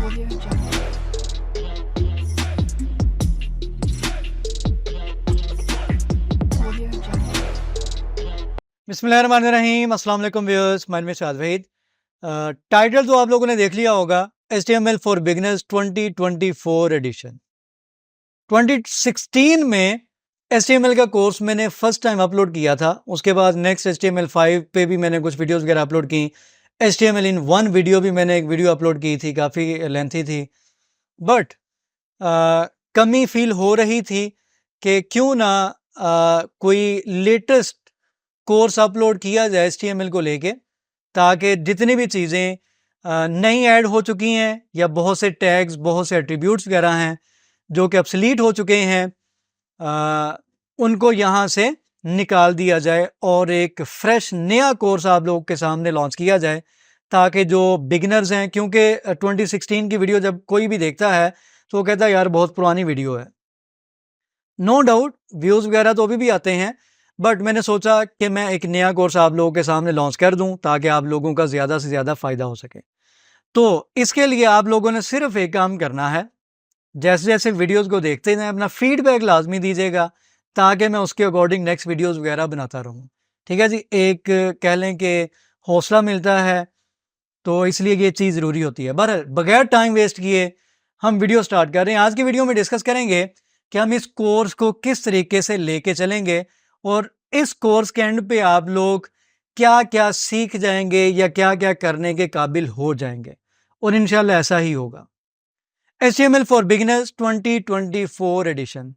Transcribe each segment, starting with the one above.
Audio Jungle. Audio Jungle. बिस्मिल्लाहिर्रहमानिर्रहीम। अस्सलाम वालेकुम व्यूअर्स, माय नेम इज शाद वहीद। टाइटल तो आप लोगों ने देख लिया होगा, HTML फॉर बिगिनर्स 2024 एडिशन। 2016 में HTML का कोर्स मैंने फर्स्ट टाइम अपलोड किया था। उसके बाद नेक्स्ट HTML5 पे भी मैंने कुछ वीडियोस वगैरह अपलोड की। HTML इन वन वीडियो भी मैंने एक वीडियो अपलोड की थी, काफ़ी लेंथी थी। बट कमी फील हो रही थी कि क्यों ना कोई लेटेस्ट कोर्स अपलोड किया जाए HTML को लेके, ताकि जितनी भी चीज़ें नई ऐड हो चुकी हैं या बहुत से टैग्स, बहुत से एट्रीब्यूट्स वगैरह हैं जो कि obsolete हो चुके हैं, उनको यहाँ से निकाल दिया जाए और एक फ्रेश नया कोर्स आप लोगों के सामने लॉन्च किया जाए, ताकि जो बिगिनर्स हैं, क्योंकि 2016 की वीडियो जब कोई भी देखता है तो वो कहता है यार बहुत पुरानी वीडियो है। नो डाउट व्यूज़ वगैरह तो अभी भी आते हैं, बट मैंने सोचा कि मैं एक नया कोर्स आप लोगों के सामने लॉन्च कर दूं ताकि आप लोगों का ज़्यादा से ज़्यादा फ़ायदा हो सके। तो इसके लिए आप लोगों ने सिर्फ एक काम करना है, जैसे जैसे वीडियोस को देखते हैं अपना फीडबैक लाजमी दीजिएगा, ताकि मैं उसके अकॉर्डिंग नेक्स्ट वीडियोस वगैरह बनाता रहूं। ठीक है जी, एक कह लें कि हौसला मिलता है, तो इसलिए ये चीज़ ज़रूरी होती है। बहरहाल बगैर टाइम वेस्ट किए हम वीडियो स्टार्ट कर रहे हैं। आज की वीडियो में डिस्कस करेंगे कि हम इस कोर्स को किस तरीके से लेके चलेंगे और इस कोर्स के एंड पे आप लोग क्या क्या सीख जाएंगे या क्या क्या करने के काबिल हो जाएंगे, और इंशाल्लाह ऐसा ही होगा। HTML for beginners 2024 edition.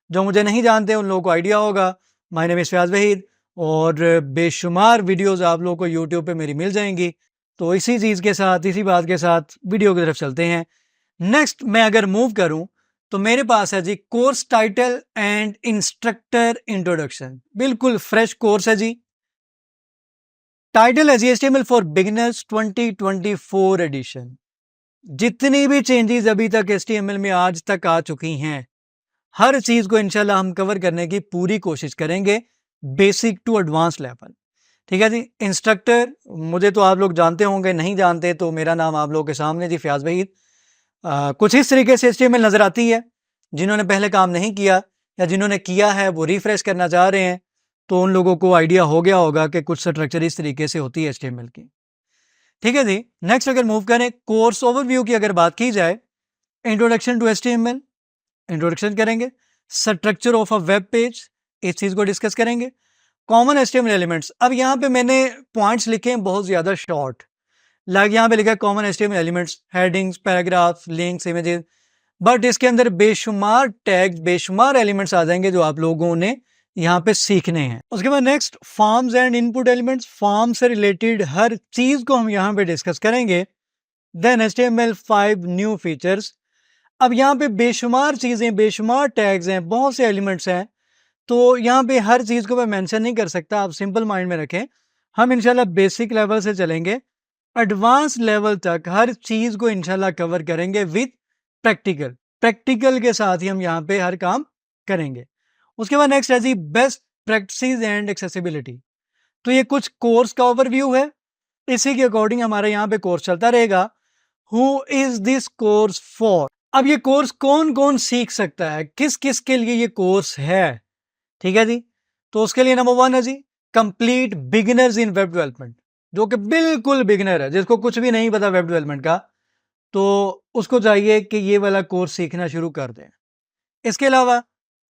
जो मुझे नहीं जानते उन लोगों को आइडिया होगा, my name is Fayaz Waheed, और बेशुमार वीडियोस आप लोगों को यूट्यूब पे मेरी मिल जाएंगी। तो इसी चीज़ के साथ, इसी बात के साथ वीडियो की तरफ चलते हैं। नेक्स्ट मैं अगर मूव करूं तो मेरे पास है जी course title and instructor introduction. बिल्कुल फ्रेश कोर्स है जी। टाइटल है जी HTML फॉर बिगिनर्स 2024 एडिशन। जितनी भी चेंजेस अभी तक HTML में आज तक आ चुकी हैं, हर चीज को इंशाल्लाह हम कवर करने की पूरी कोशिश करेंगे, बेसिक टू एडवांस लेवल। ठीक है जी। इंस्ट्रक्टर मुझे तो आप लोग जानते होंगे, नहीं जानते तो मेरा नाम आप लोगों के सामने जी, फयाज़ वहीद। कुछ इस तरीके से HTML नजर आती है। जिन्होंने पहले काम नहीं किया या जिन्होंने किया है वो रिफ्रेश करना चाह रहे हैं, तो उन लोगों को आइडिया हो गया होगा कि कुछ स्ट्रक्चर इस तरीके से होती है HTML की। ठीक है जी। नेक्स्ट अगर मूव करें, कोर्स ओवरव्यू की अगर बात की जाए, इंट्रोडक्शन टू HTML इंट्रोडक्शन करेंगे। Structure of a web page, इस चीज को डिस्कस करेंगे। कॉमन HTML एलिमेंट्स, अब यहाँ पे मैंने पॉइंट्स लिखे हैं बहुत ज्यादा शॉर्ट, लाइक यहाँ पे लिखा है common HTML elements, headings, paragraph, links, images, but इसके अंदर बेशुमार टैग्स, बेशुमार एलिमेंट्स आ जाएंगे जो आप लोगों ने यहाँ पे सीखने हैं। उसके बाद next forms and input elements, form से रिलेटेड हर चीज को हम यहाँ पे डिस्कस करेंगे। Then HTML5 new features. अब यहाँ पे बेशुमार चीजें, बेशुमार टैग्स हैं, बहुत से एलिमेंट्स हैं, तो यहाँ पे हर चीज को मैं मेंशन नहीं कर सकता, आप सिंपल माइंड में रखें। हम इंशाल्लाह बेसिक लेवल से चलेंगे, एडवांस लेवल तक हर चीज को इंशाल्लाह कवर करेंगे विद प्रैक्टिकल। प्रैक्टिकल के साथ ही हम यहाँ पे हर काम करेंगे। उसके बाद नेक्स्ट है जी बेस्ट प्रैक्टिसेस एंड एक्सेसिबिलिटी। तो ये कुछ कोर्स का ओवरव्यू है, इसी के अकॉर्डिंग हमारा यहाँ पे कोर्स चलता रहेगा। Who is this course for? अब ये कोर्स कौन कौन सीख सकता है, किस किस के लिए ये कोर्स है? ठीक है जी। तो उसके लिए नंबर 1 है जी कंप्लीट बिगिनर्स इन वेब डेवलपमेंट, जो कि बिल्कुल बिगिनर है, जिसको कुछ भी नहीं पता वेब डेवलपमेंट का, तो उसको चाहिए कि ये वाला कोर्स सीखना शुरू कर दें। इसके अलावा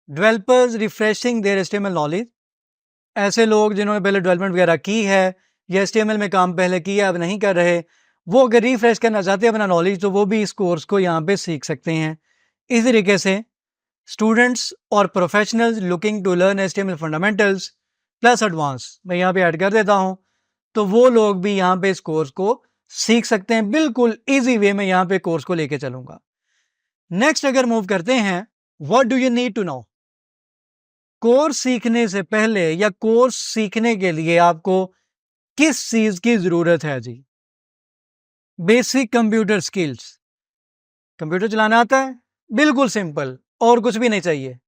developers refreshing their HTML knowledge, ऐसे लोग जिन्होंने पहले डेवलपमेंट वगैरह की है या HTML में काम पहले किया अब नहीं कर रहे, वो अगर रिफ्रेश करना चाहते हैं अपना नॉलेज, तो वो भी इस कोर्स को यहाँ पे सीख सकते हैं। इसी तरीके से स्टूडेंट्स और professionals looking to learn HTML fundamentals plus advance, मैं यहाँ पे ऐड कर देता हूँ, तो वो लोग भी यहाँ पे इस कोर्स को सीख सकते हैं। बिल्कुल इजी वे में यहाँ पे कोर्स को लेके चलूंगा। नेक्स्ट अगर मूव करते हैं, what do you need to know? Course सीखने से पहले या कोर्स सीखने के लिए आपको किस चीज की जरूरत है जी? Basic computer skills. कंप्यूटर चलाना आता है? बिल्कुल सिंपल, और कुछ भी नहीं चाहिए।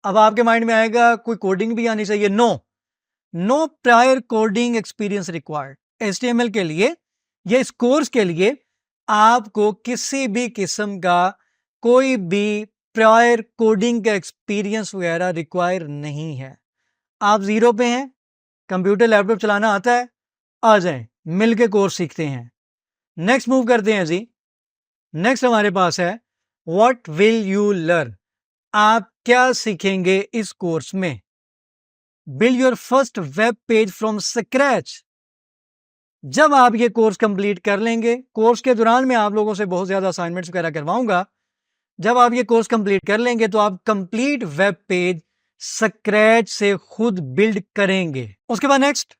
अब आपके माइंड में आएगा कोई कोडिंग भी आनी चाहिए? No, no prior coding experience required. HTML के लिए या इस कोर्स के लिए आपको किसी भी किस्म का कोई भी प्रायर कोडिंग का एक्सपीरियंस वगैरह रिक्वायर नहीं है। आप जीरो पे हैं, कंप्यूटर लैपटॉप चलाना आता है, आ जाएं, मिल के कोर्स सीखते हैं। नेक्स्ट मूव करते हैं जी। नेक्स्ट हमारे पास है व्हाट विल यू लर्न। आप क्या सीखेंगे इस कोर्स में? Build your first web page from scratch. जब आप ये कोर्स कंप्लीट कर लेंगे, कोर्स के दौरान मैं आप लोगों से बहुत ज्यादा असाइनमेंट्स वगैरह करवाऊंगा। जब आप ये कोर्स कंप्लीट कर लेंगे तो आप कंप्लीट वेब पेज स्क्रैच से खुद बिल्ड करेंगे। उसके बाद next,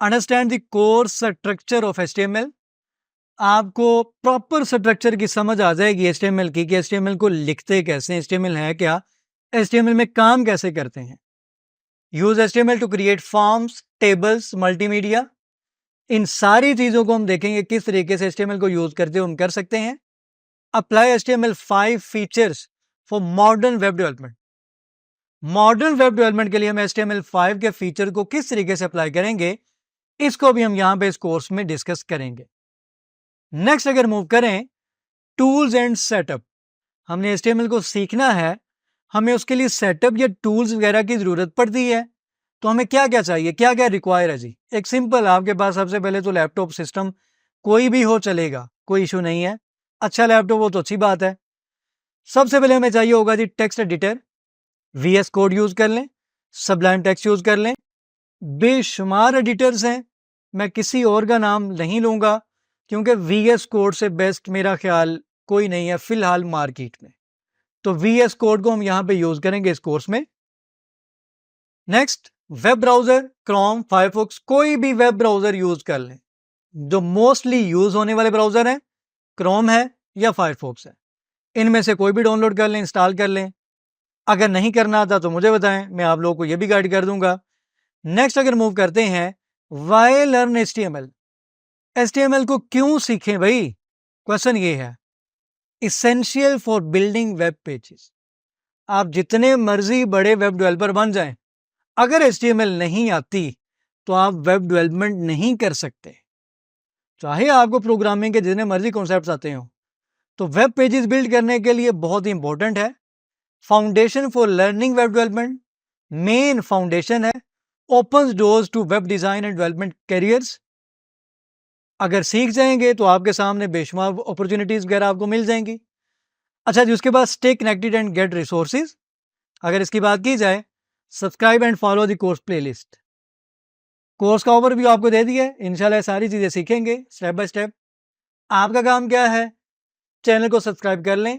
understand the course structure of HTML। आपको प्रॉपर स्ट्रक्चर की समझ आ जाएगी HTML की, कि HTML को लिखते कैसे हैं, HTML है क्या, HTML में काम कैसे करते हैं। Use HTML to create forms, tables, multimedia. इन सारी चीजों को हम देखेंगे किस तरीके से HTML को यूज करते हम कर सकते हैं। Apply HTML5 features for modern web development. Modern web development के लिए हम HTML5 के फीचर को किस तरीके से अप्लाई करेंगे, इसको भी हम यहां पे इस कोर्स में डिस्कस करेंगे। नेक्स्ट अगर मूव करें, टूल्स एंड सेटअप। हमने HTML को सीखना है, हमें उसके लिए सेटअप या टूल्स वगैरह की जरूरत पड़ती है। तो हमें क्या क्या चाहिए, क्या क्या रिक्वायर है जी? एक सिंपल, आपके पास सबसे पहले तो लैपटॉप सिस्टम कोई भी हो चलेगा, कोई इशू नहीं है। अच्छा लैपटॉप हो तो अच्छी बात है। सबसे पहले हमें चाहिए होगा जी text editor. VS code use कर लें, सबलाइम टेक्स्ट यूज कर लें। बेशुमार एडिटर्स हैं, मैं किसी और का नाम नहीं लूंगा क्योंकि VS कोड से बेस्ट मेरा ख्याल कोई नहीं है फिलहाल मार्केट में। तो VS कोड को हम यहां पे यूज करेंगे इस कोर्स में। Next, web browser, Chrome, Firefox, कोई भी वेब ब्राउजर यूज कर लें। जो मोस्टली यूज होने वाले ब्राउजर हैं, क्रोम है या फायरफॉक्स है। इनमें से कोई भी डाउनलोड कर लें, इंस्टॉल कर लें। अगर नहीं करना आता तो मुझे बताएं, मैं आप लोगों को यह भी गाइड कर दूंगा। नेक्स्ट अगर मूव करते हैं, वाई लर्न HTML। HTML को क्यों सीखें भाई? क्वेश्चन ये है, essential for building web pages. आप जितने मर्जी बड़े वेब डेवलपर बन जाएं, अगर HTML नहीं आती तो आप वेब डेवलपमेंट नहीं कर सकते, चाहे आपको प्रोग्रामिंग के जितने मर्जी कॉन्सेप्ट्स आते हो। तो वेब पेजेस बिल्ड करने के लिए बहुत ही इंपॉर्टेंट है। Foundation for learning web development, main foundation है, opens doors to web design and development careers. अगर सीख जाएंगे तो आपके सामने बेशुमार अपॉर्चुनिटीज वगैरह आपको मिल जाएंगी। अच्छा जी, उसके बाद stay connected and get resources. अगर इसकी बात की जाए, subscribe and follow the course playlist. Course का ओवरव्यू आपको दे दिया है, इंशाल्लाह सारी चीजें सीखेंगे स्टेप बाय स्टेप। आपका काम क्या है, चैनल को सब्सक्राइब कर लें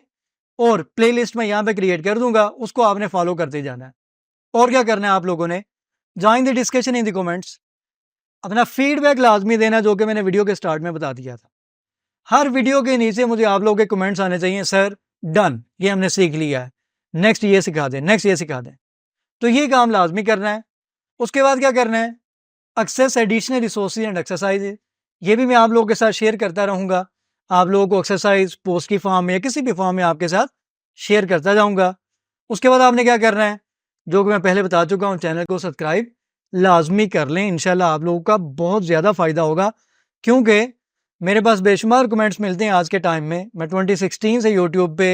और प्लेलिस्ट में यहाँ पे क्रिएट कर दूंगा, उसको आपने फॉलो करते जाना है। और क्या करना है आप लोगों ने, join the discussion in the comments. अपना फीडबैक लाजमी देना, जो कि मैंने वीडियो के स्टार्ट में बता दिया था। हर वीडियो के नीचे मुझे आप लोगों के कमेंट्स आने चाहिए, सर डन, ये हमने सीख लिया है, नेक्स्ट ये सिखा दें, नेक्स्ट ये सिखा दें। तो ये काम लाजमी करना है। उसके बाद क्या करना है, access additional resources and exercise. ये भी मैं आप लोगों के साथ शेयर करता रहूंगा। आप लोगों को एक्सरसाइज पोस्ट की फॉर्म में या किसी भी फॉर्म में आपके साथ शेयर करता जाऊंगा। उसके बाद आपने क्या करना है, जो कि मैं पहले बता चुका हूं, चैनल को सब्सक्राइब लाजमी कर लें। इंशाल्लाह आप लोगों का बहुत ज़्यादा फ़ायदा होगा, क्योंकि मेरे पास बेशुमार कमेंट्स मिलते हैं आज के टाइम में। मैं 2016 से यूट्यूब पे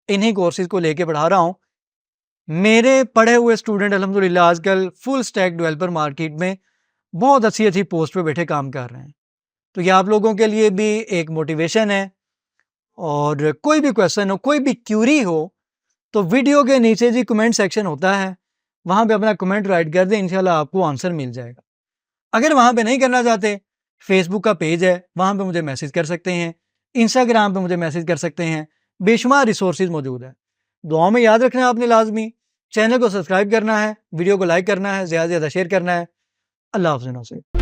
इन्हीं कोर्सेज को लेके पढ़ा रहा हूँ। मेरे पढ़े हुए स्टूडेंट अल्हम्दुलिल्लाह आजकल फुल स्टैक डेवलपर मार्केट में बहुत अच्छी अच्छी पोस्ट पे बैठे काम कर रहे हैं। तो ये आप लोगों के लिए भी एक मोटिवेशन है। और कोई भी क्वेश्चन हो, कोई भी क्यूरी हो, तो वीडियो के नीचे जी कमेंट सेक्शन होता है, वहां पे अपना कमेंट राइट कर दें, इंशाल्लाह आपको आंसर मिल जाएगा। अगर वहां पे नहीं करना चाहते, फेसबुक का पेज है, वहां पे मुझे मैसेज कर सकते हैं, इंस्टाग्राम पे मुझे मैसेज कर सकते हैं, बेशुमार रिसोर्सेज मौजूद है। दुआ में याद रखना है आपने लाजमी, चैनल को सब्सक्राइब करना है, वीडियो को लाइक करना है, ज़्यादा से ज़्यादा शेयर करना है। अल्लाह हाफ़िज़।